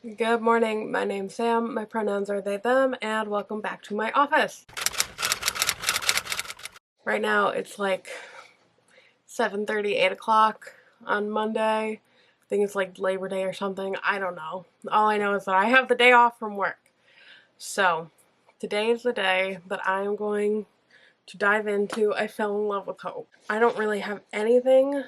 Good morning, my name's Sam, my pronouns are they, them, and welcome back to my office. Right now it's like 7:30, 8 o'clock on Monday. I think it's like Labor Day or something, I don't know. All I know is that I have the day off from work. So, today is the day that I'm going to dive into I Fell in Love with Hope. I don't really have anything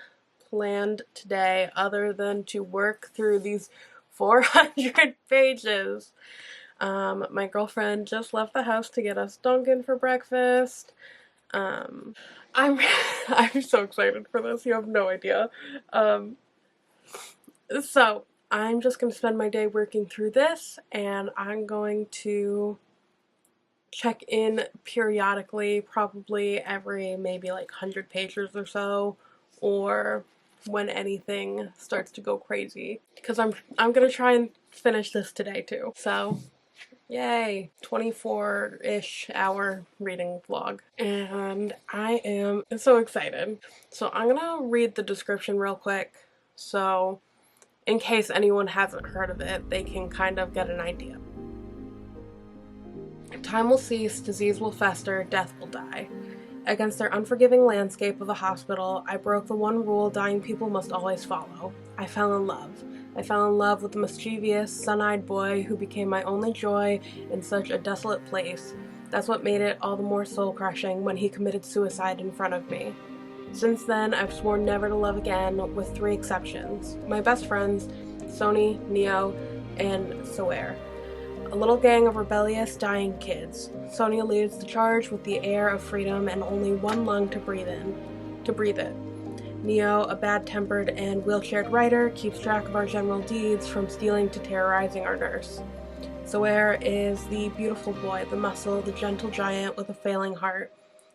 planned today other than to work through these 400 pages. My girlfriend just left the house to get us Dunkin' for breakfast. I'm I'm so excited for this. You have no idea. So I'm just gonna spend my day working through this, and I'm going to check in periodically, probably every maybe like 100 pages or so, or when anything starts to go crazy, because I'm gonna try and finish this today too. So yay, 24-ish hour reading vlog. And I am so excited. So I'm gonna read the description real quick, so in case anyone hasn't heard of it, they can kind of get an idea. Time will cease, disease will fester, death will die. Against their unforgiving landscape of a hospital, I broke the one rule dying people must always follow. I fell in love. I fell in love with the mischievous, sun-eyed boy who became my only joy in such a desolate place. That's what made it all the more soul-crushing when he committed suicide in front of me. Since then, I've sworn never to love again, with 3 exceptions. My best friends, Sony, Neo, and Sawyer. A little gang of rebellious, dying kids. Sonia leads the charge with the air of freedom and only one lung to breathe it. Neo, a bad-tempered and wheelchaired writer, keeps track of our general deeds from stealing to terrorizing our nurse. Sawyer is the beautiful boy, the muscle, the gentle giant with a failing heart.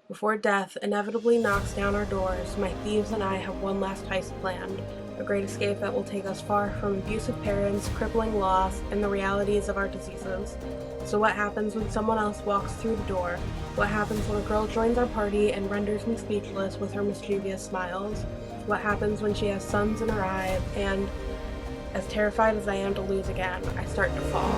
Before death inevitably knocks down our doors, my thieves and I have one last heist planned. A great escape that will take us far from abusive parents, crippling loss, and the realities of our diseases. So what happens when someone else walks through the door? What happens when a girl joins our party and renders me speechless with her mischievous smiles? What happens when she has suns in her eyes and, as terrified as I am to lose again, I start to fall?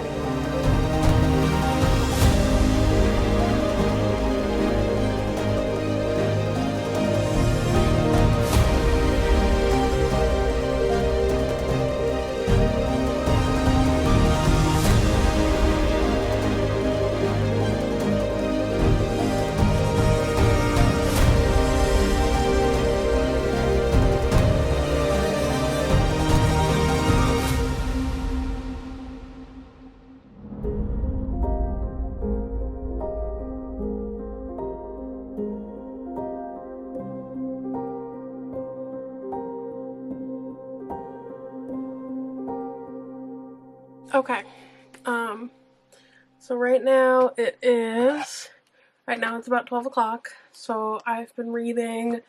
Okay, so right now it's about 12 o'clock, so I've been reading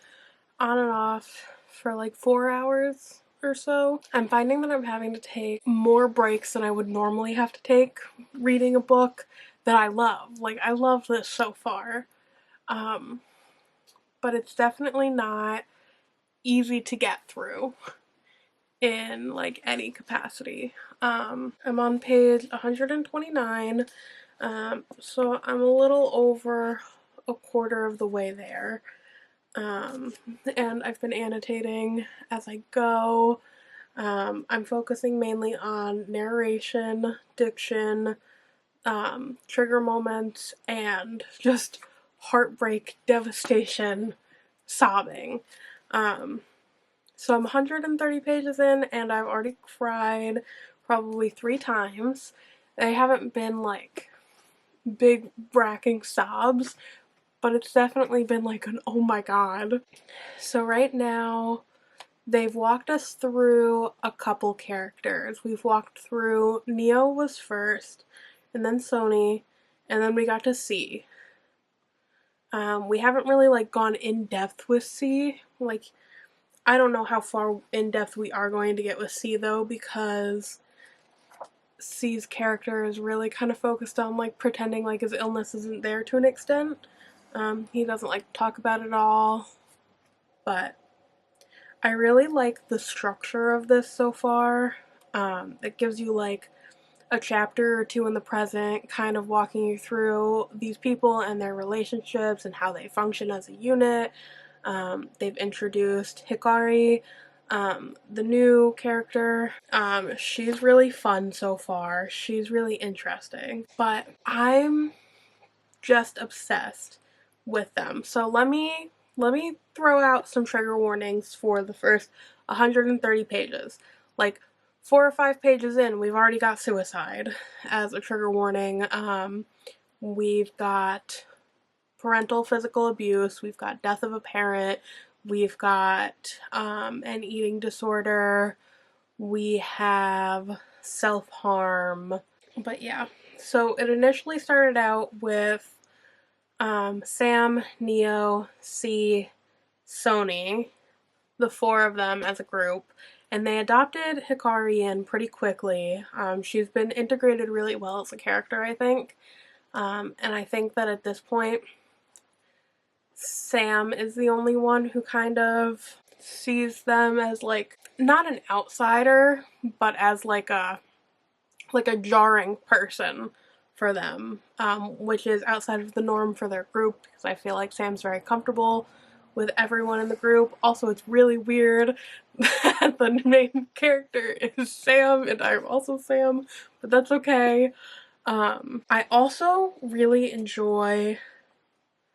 on and off for like 4 hours or so. I'm finding that I'm having to take more breaks than I would normally have to take reading a book that I love. Like, I love this so far, but it's definitely not easy to get through in like any capacity. I'm on page 129, so I'm a little over a quarter of the way there. And I've been annotating as I go. I'm focusing mainly on narration, diction, trigger moments, and just heartbreak, devastation, sobbing. So I'm 130 pages in, and I've already cried probably 3 times. They haven't been like big racking sobs, but it's definitely been like an oh my god. So right now, they've walked us through a couple characters. We've walked through, Neo was first, and then Sony, and then we got to C. We haven't really like gone in depth with C. Like, I don't know how far in depth we are going to get with C though, because C's character is really kind of focused on like pretending like his illness isn't there to an extent. He doesn't like to talk about it at all, but I really like the structure of this so far. It gives you like a chapter or two in the present, kind of walking you through these people and their relationships and how they function as a unit. They've introduced Hikari, the new character. She's really fun so far. She's really interesting. But I'm just obsessed with them. So let me throw out some trigger warnings for the first 130 pages. Like 4 or 5 pages in, we've already got suicide as a trigger warning. We've got parental physical abuse, we've got death of a parent, we've got an eating disorder, we have self-harm. But yeah, so it initially started out with Sam, Neo, C, Sony, the 4 of them as a group, and they adopted Hikari in pretty quickly. She's been integrated really well as a character, I think. And I think that at this point, Sam is the only one who kind of sees them as like, not an outsider, but as like a jarring person for them, which is outside of the norm for their group, because I feel like Sam's very comfortable with everyone in the group. Also, it's really weird that the main character is Sam and I'm also Sam, but that's okay. I also really enjoy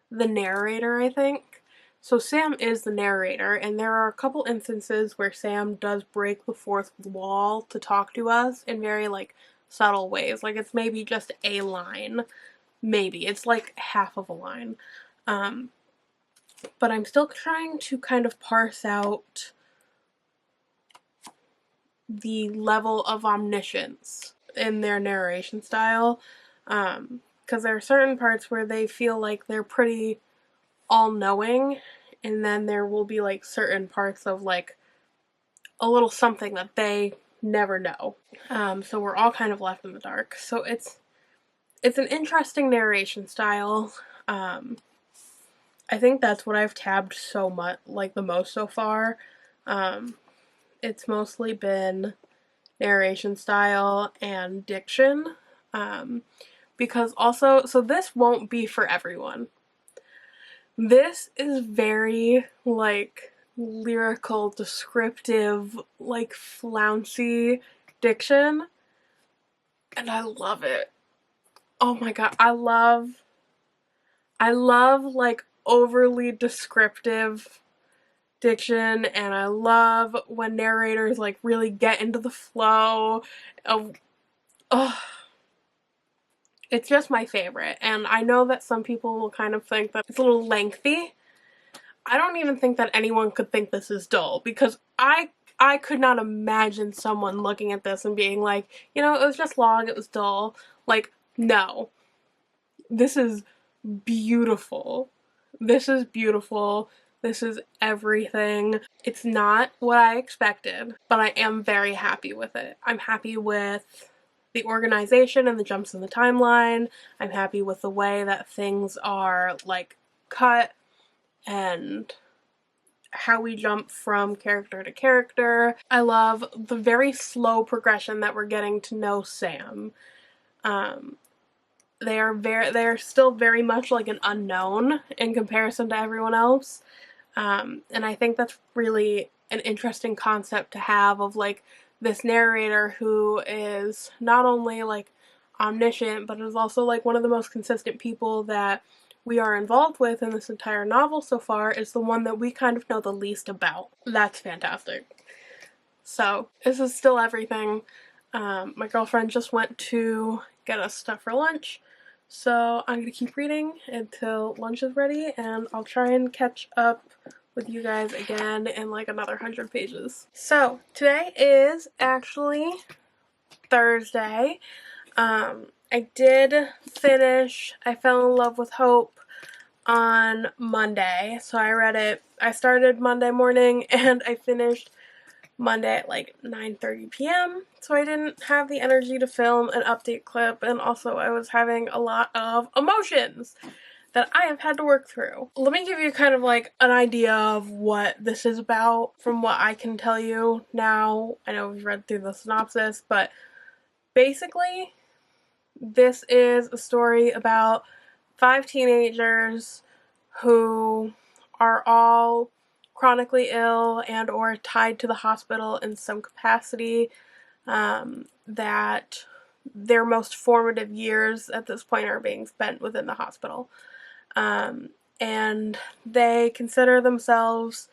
the narrator, I think. So Sam is the narrator, and there are a couple instances where Sam does break the fourth wall to talk to us in very like subtle ways. Like it's maybe just a line. Maybe. It's like half of a line. But I'm still trying to kind of parse out the level of omniscience in their narration style. Because there are certain parts where they feel like they're pretty all-knowing, and then there will be like certain parts of like a little something that they never know. So we're all kind of left in the dark. So it's an interesting narration style. I think that's what I've tabbed so much, like the most so far. It's mostly been narration style and diction. Because also, so this won't be for everyone. This is very, like, lyrical, descriptive, like, flouncy diction. And I love it. Oh my god, I love, like, overly descriptive diction, and I love when narrators, like, really get into the flow of, it's just my favorite. And I know that some people will kind of think that it's a little lengthy. I don't even think that anyone could think this is dull, because I could not imagine someone looking at this and being like, you know, it was just long, it was dull. Like, no. This is beautiful. This is beautiful. This is everything. It's not what I expected, but I am very happy with it. I'm happy with the organization and the jumps in the timeline. I'm happy with the way that things are, like, cut and how we jump from character to character. I love the very slow progression that we're getting to know Sam. They are still very much like an unknown in comparison to everyone else. And I think that's really an interesting concept to have, of like this narrator who is not only like omniscient, but is also like one of the most consistent people that we are involved with in this entire novel so far, is the one that we kind of know the least about. That's fantastic. So this is still everything. My girlfriend just went to get us stuff for lunch, so I'm gonna keep reading until lunch is ready, and I'll try and catch up with you guys again in like another 100 pages. So today is actually Thursday. I did finish I Fell in Love with Hope on Monday, so I read it. I started Monday morning and I finished Monday at like 9:30 p.m. So I didn't have the energy to film an update clip, and also I was having a lot of emotions that I have had to work through. Let me give you kind of like an idea of what this is about from what I can tell you now. I know we've read through the synopsis, but Basically, this is a story about 5 teenagers who are all chronically ill and or tied to the hospital in some capacity, that their most formative years at this point are being spent within the hospital. And they consider themselves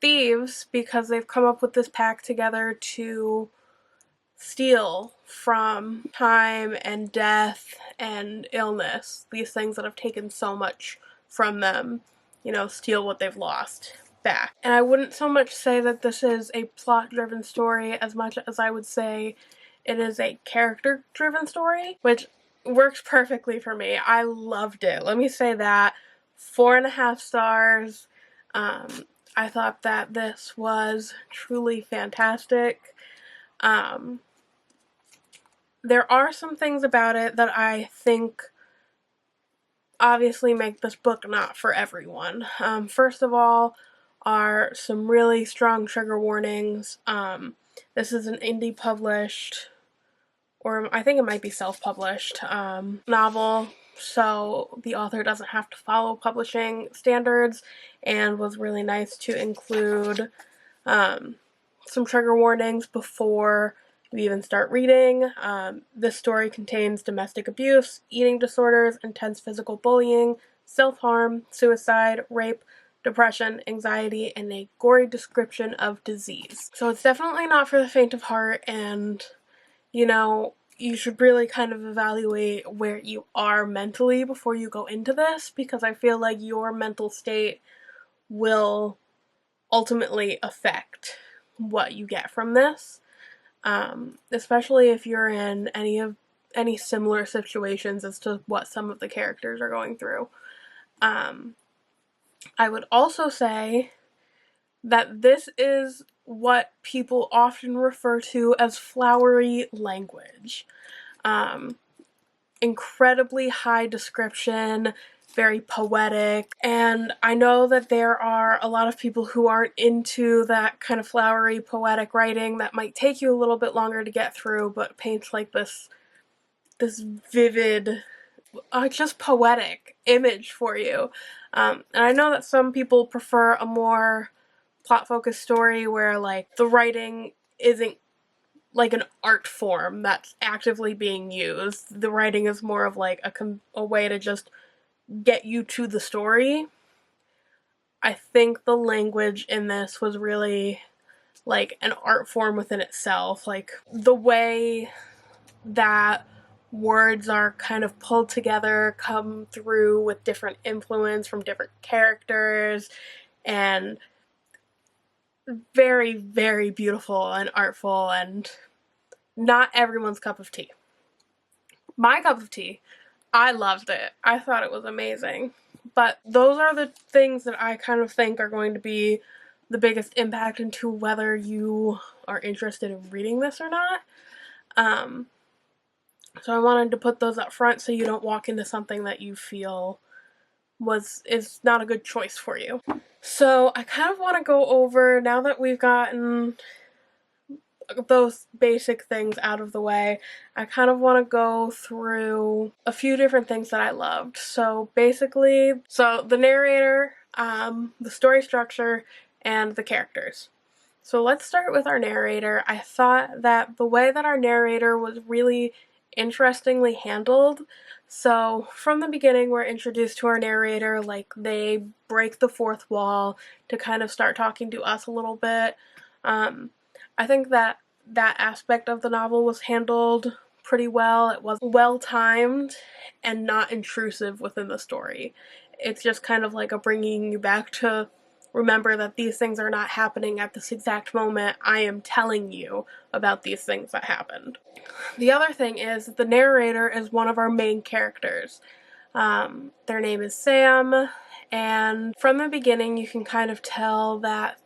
thieves because they've come up with this pact together to steal from time and death and illness, these things that have taken so much from them, steal what they've lost back. And I wouldn't so much say that this is a plot-driven story as much as I would say it is a character-driven story, which works perfectly for me. I loved it. Let me say that. 4.5 stars. I thought that this was truly fantastic. There are some things about it that I think obviously make this book not for everyone. First of all are some really strong trigger warnings. This is an indie published, or I think it might be self-published, novel, so the author doesn't have to follow publishing standards, and was really nice to include some trigger warnings before you even start reading. This story contains domestic abuse, eating disorders, intense physical bullying, self-harm, suicide, rape, depression, anxiety, and a gory description of disease. So it's definitely not for the faint of heart, and you should really kind of evaluate where you are mentally before you go into this, because I feel like your mental state will ultimately affect what you get from this, especially if you're in any similar situations as to what some of the characters are going through. I would also say that this is what people often refer to as flowery language. Incredibly high description, very poetic, and I know that there are a lot of people who aren't into that kind of flowery, poetic writing that might take you a little bit longer to get through, but paints like this vivid, just poetic image for you. And I know that some people prefer a more plot-focused story where the writing isn't like an art form that's actively being used. The writing is more of a way to just get you to the story. I think the language in this was really an art form within itself. The way that words are kind of pulled together, come through with different influence from different characters, and very, very beautiful and artful, and not everyone's cup of tea. My cup of tea. I loved it. I thought it was amazing. But those are the things that I kind of think are going to be the biggest impact into whether you are interested in reading this or not. So I wanted to put those up front so you don't walk into something that you feel is not a good choice for you. So I kind of want to go over, now that we've gotten those basic things out of the way, I kind of want to go through a few different things that I loved. So basically, the narrator, the story structure, and the characters. So let's start with our narrator. I thought that the way that our narrator was really interestingly handled. So from the beginning, we're introduced to our narrator, they break the fourth wall to kind of start talking to us a little bit. I think that aspect of the novel was handled pretty well. It was well-timed and not intrusive within the story. It's just kind of like a bringing you back to remember that these things are not happening at this exact moment. I am telling you about these things that happened. The other thing is the narrator is one of our main characters. Their name is Sam, and from the beginning you can kind of tell that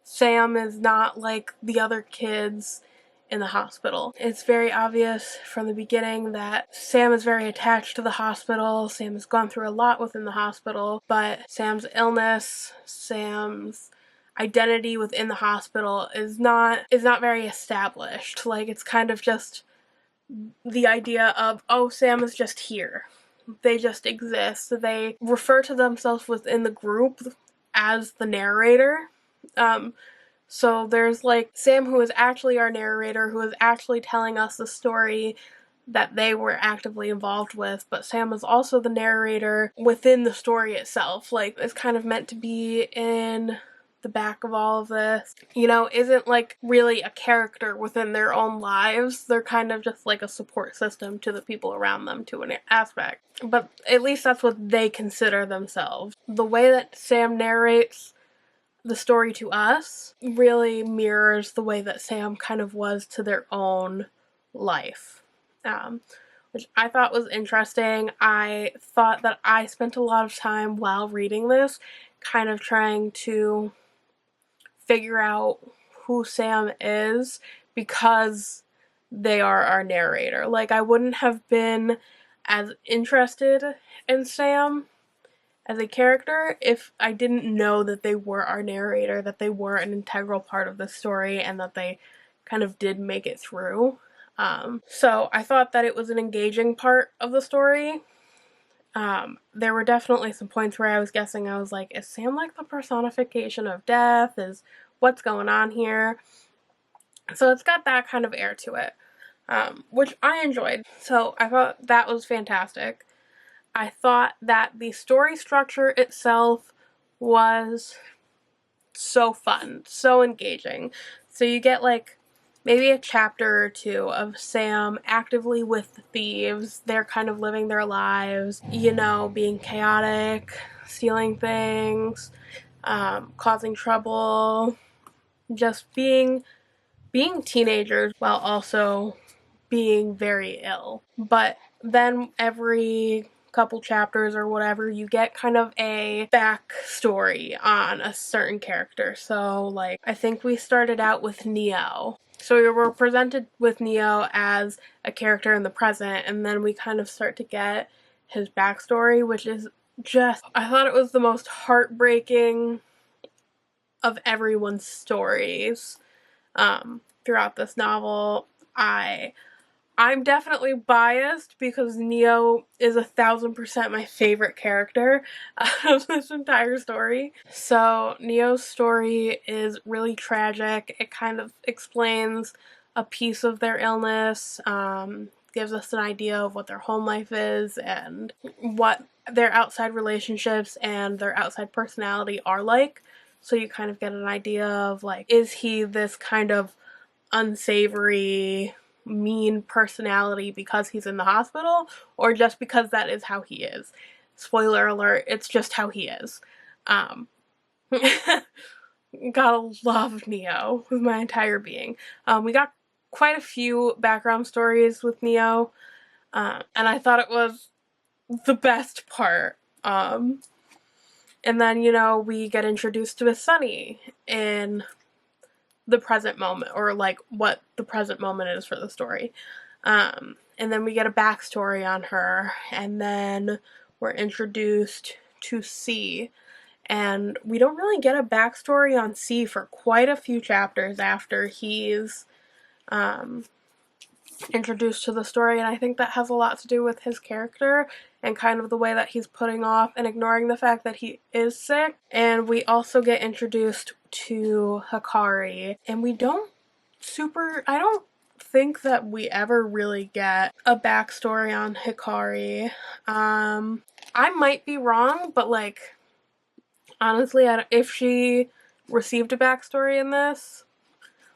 Sam is not like the other kids in the hospital. It's very obvious from the beginning that Sam is very attached to the hospital. Sam has gone through a lot within the hospital, but Sam's illness, Sam's identity within the hospital is not very established. It's kind of just the idea of, oh, Sam is just here. They just exist. They refer to themselves within the group as the narrator. So there's like Sam, who is actually our narrator, who is actually telling us the story that they were actively involved with, but Sam is also the narrator within the story itself. Like, it's kind of meant to be in the back of all of this, you know, isn't like really a character within their own lives. They're kind of just like a support system to the people around them to an aspect. But at least that's what they consider themselves. The way that Sam narrates the story to us really mirrors the way that Sam kind of was to their own life. Which I thought was interesting. I thought that I spent a lot of time while reading this kind of trying to figure out who Sam is because they are our narrator. Like, I wouldn't have been as interested in Sam as a character if I didn't know that they were our narrator, that they were an integral part of the story, and that they kind of did make it through. So I thought that it was an engaging part of the story. There were definitely some points where I was guessing. I was like, is Sam like the personification of death? Is what's going on here? So it's got that kind of air to it, which I enjoyed. So I thought that was fantastic. I thought that the story structure itself was so fun, so engaging. So you get like maybe a chapter or two of Sam actively with the thieves. They're kind of living their lives, you know, being chaotic, stealing things, causing trouble, just being teenagers while also being very ill. But then every couple chapters or whatever, you get kind of a backstory on a certain character. So, like, I think we started out with Neo. So we were presented with Neo as a character in the present, and then we kind of start to get his backstory, which is just, I thought it was the most heartbreaking of everyone's stories throughout this novel. I'm definitely biased because Neo is 1000% my favorite character of this entire story. So Neo's story is really tragic. It kind of explains a piece of their illness, gives us an idea of what their home life is and what their outside relationships and their outside personality are like. So you kind of get an idea of, like, is he this kind of unsavory, mean personality because he's in the hospital, or just because that is how he is? Spoiler alert, it's just how he is. Gotta love Neo with my entire being. We got quite a few background stories with Neo, and I thought it was the best part. And then, you know, we get introduced to Miss Sunny in the present moment, or like what the present moment is for the story. And then we get a backstory on her, and then we're introduced to C. And we don't really get a backstory on C for quite a few chapters after he's introduced to the story, and I think that has a lot to do with his character and kind of the way that he's putting off and ignoring the fact that he is sick. And we also get introduced to Hikari, and I don't think that we ever really get a backstory on Hikari. I might be wrong, but like, honestly, if she received a backstory in this,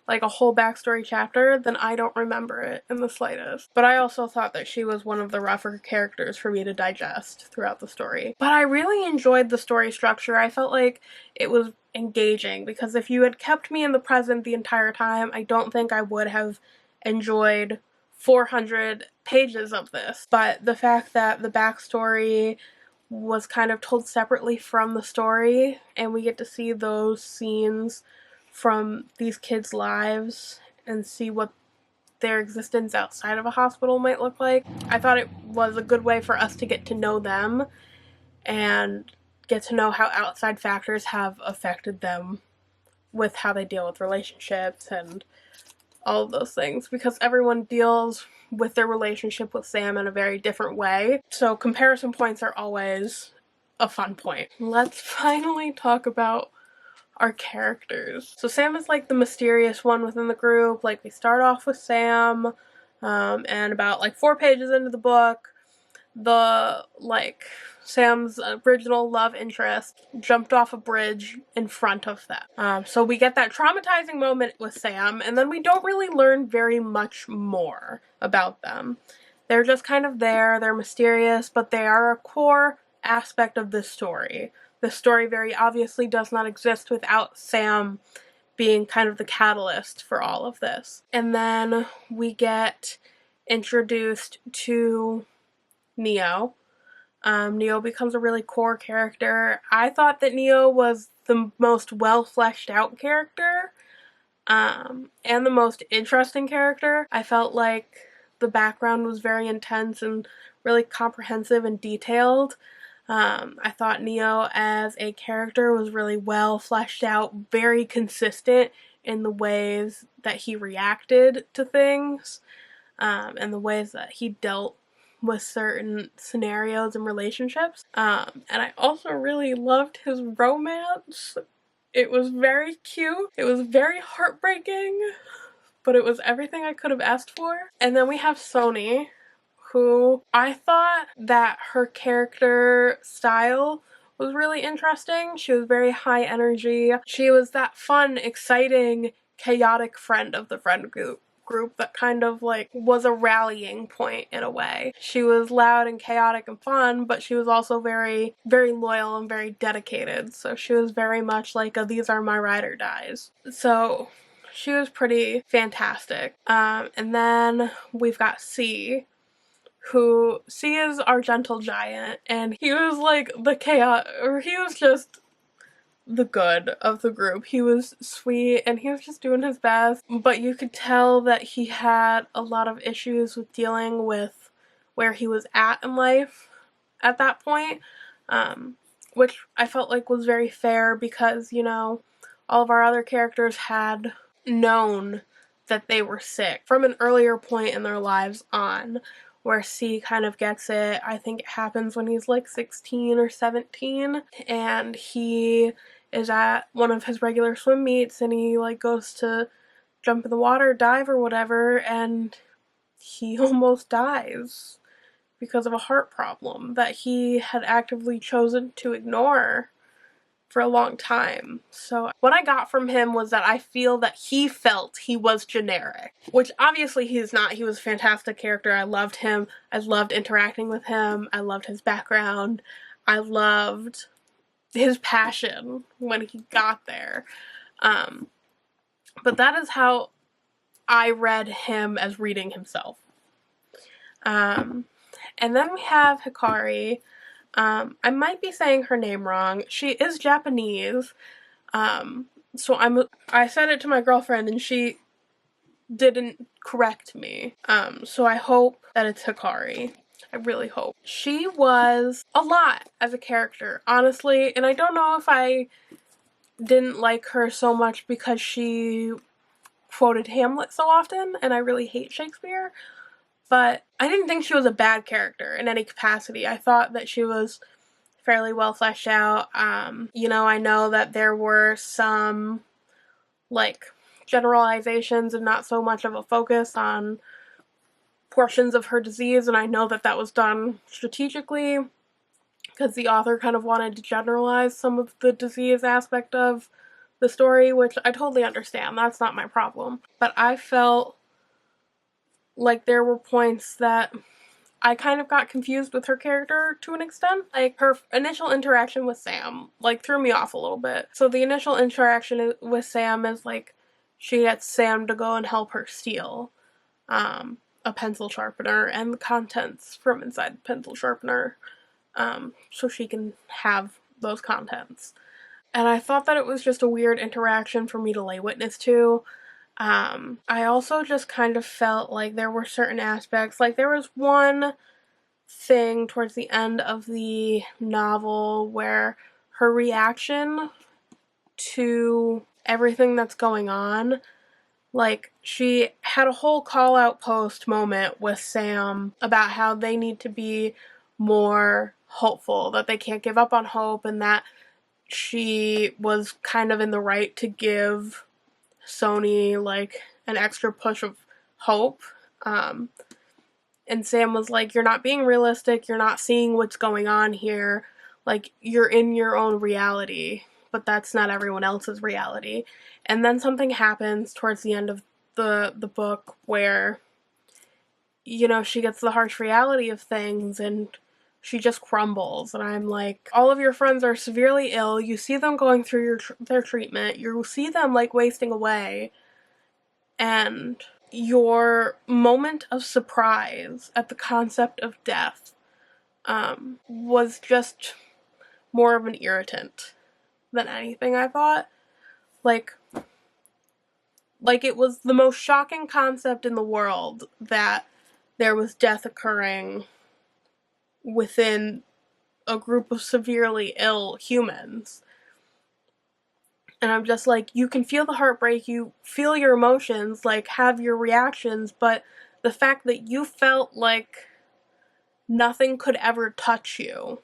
like a whole backstory chapter, then I don't remember it in the slightest. But I also thought that she was one of the rougher characters for me to digest throughout the story. But I really enjoyed the story structure. I felt like it was engaging, because if you had kept me in the present the entire time, I don't think I would have enjoyed 400 pages of this. But the fact that the backstory was kind of told separately from the story, and we get to see those scenes from these kids' lives and see what their existence outside of a hospital might look like. I thought it was a good way for us to get to know them and get to know how outside factors have affected them with how they deal with relationships and all of those things, because everyone deals with their relationship with Sam in a very different way. So comparison points are always a fun point. Let's finally talk about our characters. So Sam is like the mysterious one within the group. Like, we start off with Sam, and about like 4 pages into the book, Sam's original love interest jumped off a bridge in front of them. So we get that traumatizing moment with Sam, and then we don't really learn very much more about them. They're just kind of there, they're mysterious, but they are a core aspect of this story. The story very obviously does not exist without Sam being kind of the catalyst for all of this. And then we get introduced to Neo. Neo becomes a really core character. I thought that Neo was the most well fleshed out character, and the most interesting character. I felt like the background was very intense and really comprehensive and detailed. I thought Neo as a character was really well fleshed out, very consistent in the ways that he reacted to things, and the ways that he dealt with certain scenarios and relationships. And I also really loved his romance. It was very cute. It was very heartbreaking, but it was everything I could have asked for. And then we have Sony, who I thought that her character style was really interesting. She was very high energy. She was that fun, exciting, chaotic friend of the friend group that kind of like was a rallying point in a way. She was loud and chaotic and fun, but she was also very, very loyal and very dedicated. So she was very much like a these are my ride or dies. So she was pretty fantastic. And then we've got C is our gentle giant, and he was like the chaos, or he was just the good of the group. He was sweet and he was just doing his best, but you could tell that he had a lot of issues with dealing with where he was at in life at that point, which I felt like was very fair, because, you know, all of our other characters had known that they were sick from an earlier point in their lives on. Where C kind of gets it, I think it happens when he's like 16 or 17, and he is at one of his regular swim meets, and he like goes to jump in the water, dive or whatever, and he almost dies because of a heart problem that he had actively chosen to ignore for a long time. So what I got from him was that I feel that he felt he was generic, which obviously he's not. He was a fantastic character. I loved him. I loved interacting with him. I loved his background. I loved his passion when he got there. But that is how I read him as reading himself. And then we have Hikari. I might be saying her name wrong. She is Japanese. So I said it to my girlfriend and she didn't correct me. So I hope that it's Hikari. I really hope. She was a lot as a character, honestly, and I don't know if I didn't like her so much because she quoted Hamlet so often, and I really hate Shakespeare, but I didn't think she was a bad character in any capacity. I thought that she was fairly well fleshed out. You know, I know that there were some, like, generalizations and not so much of a focus on portions of her disease, and I know that that was done strategically because the author kind of wanted to generalize some of the disease aspect of the story, which I totally understand. That's not my problem. But I felt like there were points that I kind of got confused with her character to an extent. Like, her initial interaction with Sam, like, threw me off a little bit. So the initial interaction with Sam is, like, she gets Sam to go and help her steal a pencil sharpener and the contents from inside the pencil sharpener, so she can have those contents. And I thought that it was just a weird interaction for me to lay witness to. I also just kind of felt like there were certain aspects, like there was one thing towards the end of the novel where her reaction to everything that's going on Like, she had a whole call-out post moment with Sam about how they need to be more hopeful, that they can't give up on hope, and that she was kind of in the right to give Sony, like, an extra push of hope. And Sam was like, you're not being realistic, you're not seeing what's going on here, like, you're in your own reality, but that's not everyone else's reality. And then something happens towards the end of the book where, you know, she gets the harsh reality of things and she just crumbles. And I'm like, all of your friends are severely ill, you see them going through their treatment, you see them, like, wasting away, and your moment of surprise at the concept of death was just more of an irritant than anything, I thought. Like, it was the most shocking concept in the world that there was death occurring within a group of severely ill humans. And I'm just like, you can feel the heartbreak, you feel your emotions, like, have your reactions, but the fact that you felt like nothing could ever touch you,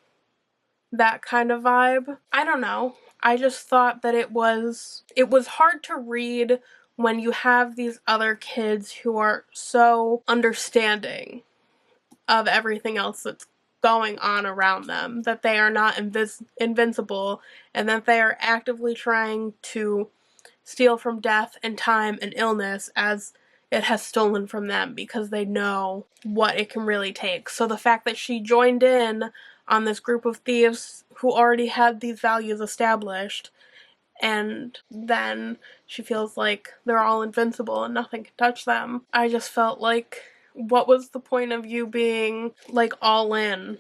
that kind of vibe, I don't know. I just thought that it was hard to read when you have these other kids who are so understanding of everything else that's going on around them, that they are not invincible, and that they are actively trying to steal from death and time and illness as it has stolen from them, because they know what it can really take. So the fact that she joined in on this group of thieves who already had these values established, and then she feels like they're all invincible and nothing can touch them, I just felt like, what was the point of you being, like, all in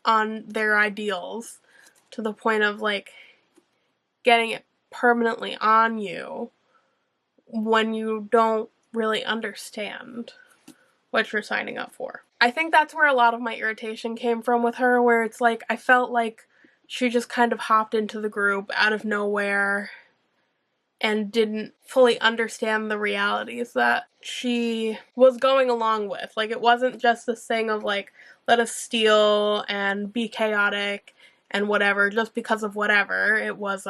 on their ideals to the point of, like, getting it permanently on you when you don't really understand what you're signing up for? I think that's where a lot of my irritation came from with her, where it's like, I felt like she just kind of hopped into the group out of nowhere and didn't fully understand the realities that she was going along with. Like, it wasn't just this thing of, like, let us steal and be chaotic and whatever just because of whatever. It was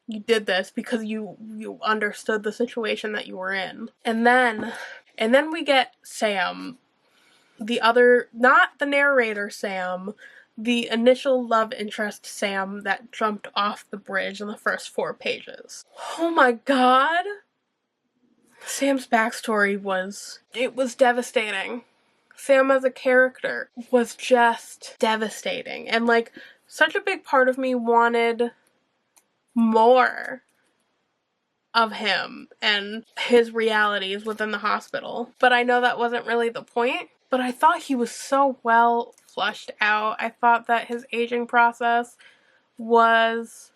you did this because you understood the situation that you were in. And then we get Sam, the other, not the narrator Sam, the initial love interest Sam that jumped off the bridge in the first 4 pages. Oh my god! Sam's backstory was devastating. Sam as a character was just devastating. And, like, such a big part of me wanted more of him and his realities within the hospital. But I know that wasn't really the point. But I thought he was so well fleshed out. I thought that his aging process was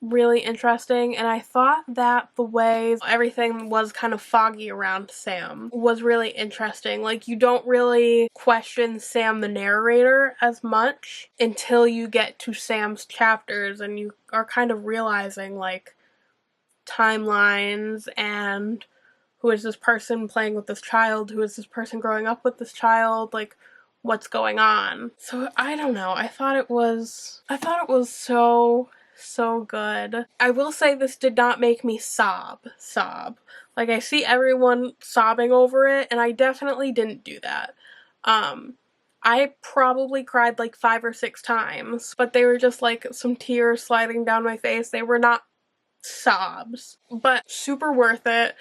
really interesting, and I thought that the way everything was kind of foggy around Sam was really interesting. Like, you don't really question Sam the narrator as much until you get to Sam's chapters and you are kind of realizing, like, timelines and who is this person playing with this child, who is this person growing up with this child, like, what's going on. So I don't know, I thought it was so good. I will say this did not make me sob. Like, I see everyone sobbing over it, and I definitely didn't do that. I probably cried like 5 or 6 times, but they were just like some tears sliding down my face. They were not sobs, but super worth it.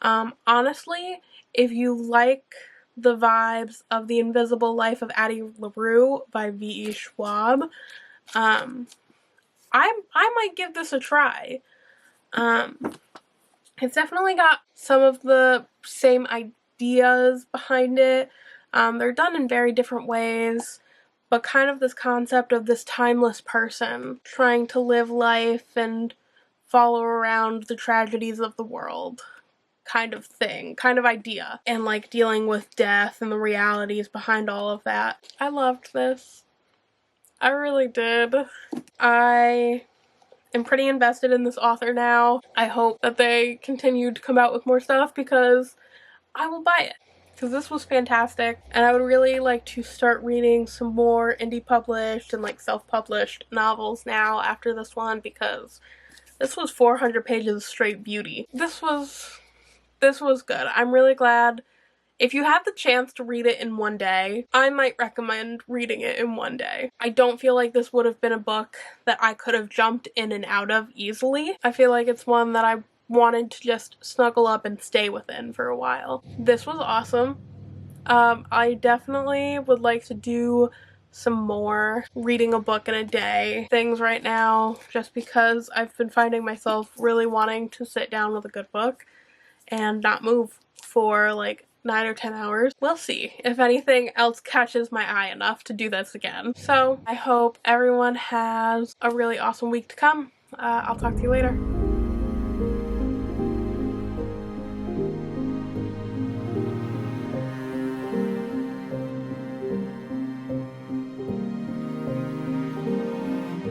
Honestly, if you like the vibes of The Invisible Life of Addie LaRue by V.E. Schwab, I might give this a try. It's definitely got some of the same ideas behind it. They're done in very different ways, but kind of this concept of this timeless person trying to live life and follow around the tragedies of the world kind of thing, kind of idea, and, like, dealing with death and the realities behind all of that. I loved this. I really did. I am pretty invested in this author now. I hope that they continue to come out with more stuff because I will buy it. Because this was fantastic, and I would really like to start reading some more indie published and like self-published novels now after this one, because this was 400 pages of straight beauty. This was good. I'm really glad. If you have the chance to read it in one day, I might recommend reading it in one day. I don't feel like this would have been a book that I could have jumped in and out of easily. I feel like it's one that I wanted to just snuggle up and stay within for a while. This was awesome. I definitely would like to do some more reading a book in a day things right now, just because I've been finding myself really wanting to sit down with a good book and not move for like 9 or 10 hours. We'll see if anything else catches my eye enough to do this again. So I hope everyone has a really awesome week to come. I'll talk to you later.